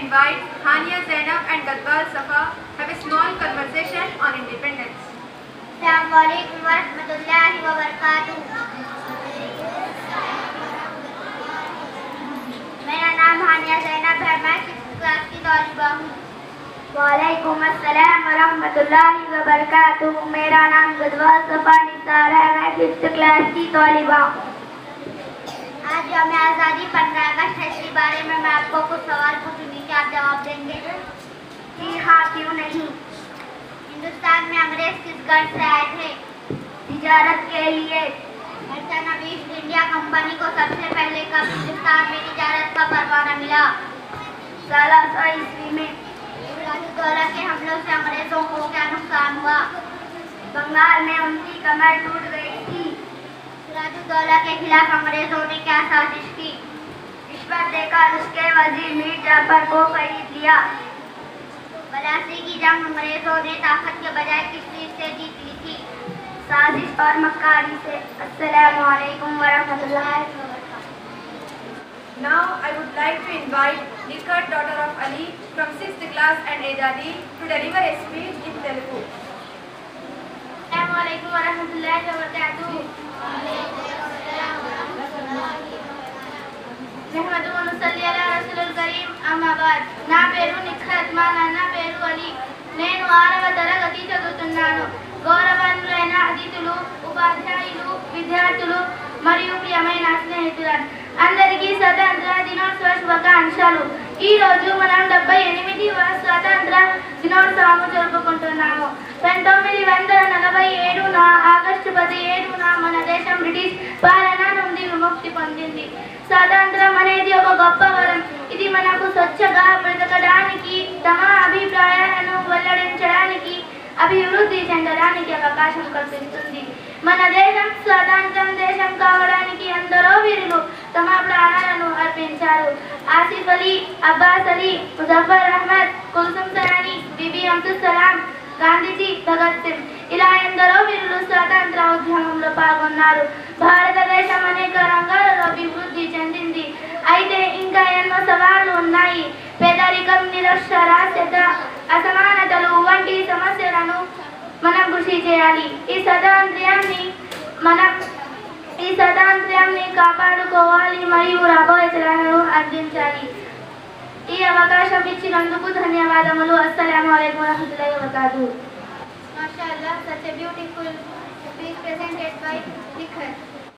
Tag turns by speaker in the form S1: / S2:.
S1: invite Hania Zainab and Gadwal Safa have a small conversation on independence.
S2: Assalamualaikum warahmatullahi wabarakatuh. मेरा नाम हानिया ज़ैनब है, मैं 6th class की तौलिबा हूँ। वालेकुम अस्सलाम वरहमतुल्लाहि वबरकातुह। मेरा नाम गदवाल सफा निसार है, मैं 5th क्लास की तौलिबा हूँ। आज यौम आज़ादी 15 अगस्त है, इसके बारे में मैं आपको कुछ सवाल पूछूंगी, क्या आप जवाब देंगे? जी हाँ, क्यों नहीं। हिंदुस्तान में अंग्रेज किस गर्ज से आए थे? तिजारत के लिए। मर्चेंट ईस्ट इंडिया कंपनी को सबसे पहले कब हिंदुस्तान में तिजारत का परवाना मिला? 1600 ईस्वी में। सिराजुद्दौला के हमलों से अंग्रेजों को क्या नुकसान हुआ? बंगाल में उनकी कमर टूट गई थी। सिराजुद्दौला के खिलाफ अंग्रेजों ने क्या साजिश की? रिश्वत देकर उसके वजीर मीर जाफर को खरीद लिया। 82 की जंग अंग्रेजों ने ताकत के बजाय किस चीज से जीत ली थी? साजिश और मक्कारी से। अस्सलामु अलैकुम वरहमतुल्लाहि वबरकातुहू।
S1: Now I would like to invite Nikhat, daughter of Ali, from 6th class and Ejadi, to deliver a speech in Telugu.
S2: अस्सलामु अलैकुम वरहमतुल्लाहि वबरकातुहू। रहमतुल्लाहि व सल्ली अला रसूलिल करीम, అమ్మా బాద్. నా పేరు నిఖత్, మా నాన్న పేరు అలీ. నేను 6వ తరగతి చదువుతున్నాను. గౌరవనీయులైన అతిథులు, ఉపాధ్యాయులు, విద్యార్థులు మరియు ప్రియమైన స్నేహితులు అందరికీ స్వతంత్ర దినోత్సవ శుభాకాంక్షలు. ఈ రోజు మనం 78వ స్వతంత్ర దినోత్సవం జరుపుకుంటున్నాము. 1947 ఆగస్టు 17న మన దేశం బ్రిటిష్ పాలన నుండి విముక్తి పొందింది. స్వాతంత్రం అనేది ఒక గొప్ప వరం. ఇది మనకు స్వచ్ఛగా బ్రతకడానికి, తమ అభిప్రాయాలను వెల్లడించడానికి, అభివృద్ధి చెందడానికి అవకాశం కల్పిస్తుంది. మన దేశం స్వతంత్రం దేశం కావడానికి ఎందరో వీరులు తమ ప్రాణాలను అర్పించారు. ఆసిఫ్ అలీ, అబ్బాస్ అలీ, ముజఫర్ అహ్మద్, కుల్సుం సరాని, బీబీ అబ్దుల్ సలాం, గాంధీజీ, భగత్ సింగ్ ఇలా ఎందరో వీరులు స్వాతంత్ర ఉద్యమంలో పాల్గొన్నారు. భారతదేశం అనేక రంగాలలో అభివృద్ధి చెందింది. అయితే ఇంకా ఎన్నో సవాళ్లు ఉన్నాయి. పేదరికం, నిరక్షరాస్యత, అసమానతలు వంటి సమస్యలను మనం కృషి చేయాలి. ఈ స్వాతంత్ర్యాన్ని కాపాడుకోవాలి మరియు రాబోయే తరాలకు అందించాలి. ఈ అవకాశం ఇచ్చినందుకు ధన్యవాదములు. అస్సలాము అలైకుం వరహ్మతుల్లాహి వబరకాతుహు. మాషాఅల్లాహ్, such a beautiful speech presented by Nikhat.